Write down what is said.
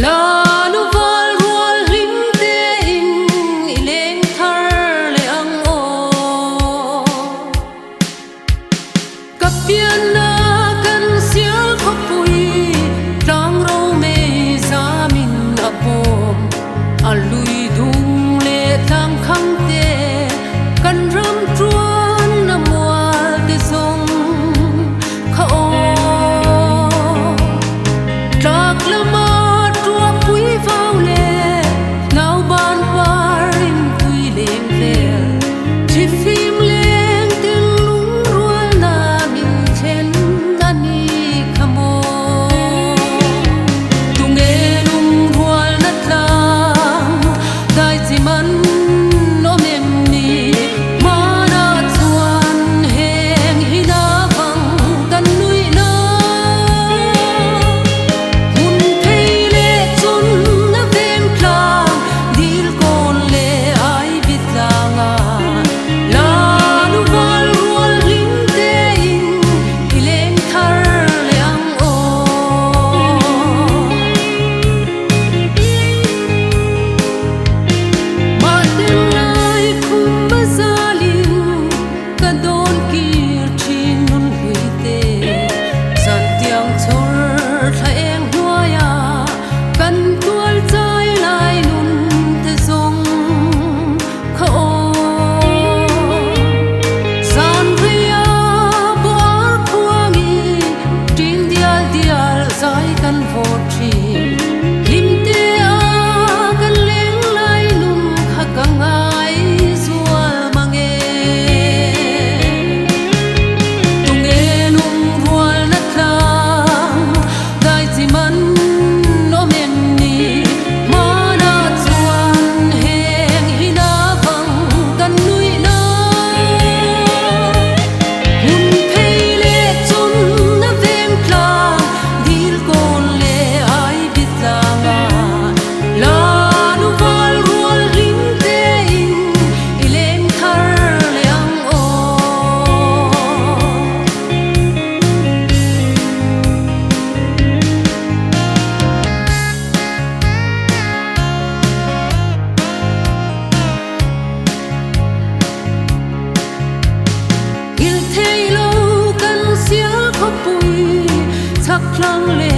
la nu val rual lim te in I leng thar le ang o kapian na kan sial khopui tlang ro me zamin apom alui dung le tang kham te kan ram truan na mual te song kha o tlak lama tua pui vau le nau ban parin pui leng vel chi phim leng tin lung rual na min chen ani khamo tung e lung rual na tlang dai chi man no mem ni mana chuan heng hina vang kan nui na hun thei le chun na vem tlang dil kon le ai bit langa la nu val rual lim te in I leng thar le ang o ma ten lai khum ba zalin ka don kir thin nun hui te san tiang chor tha eng hnuaya kan tual chai lai nun te zong kha o san ria bor khuangi tin dial dial zai kan vo thin lim te a kan leng lai nun kha ka ngai zual mange tung e lung rual na tlang dai chi man no mem ni mana chuan heng hina vang kan nui na hun thei le chun na vem tlang dil kon le ai bit langa la nu val rual lim te in I leng thar le ang o il thei lo kan sial khopui chak thlang le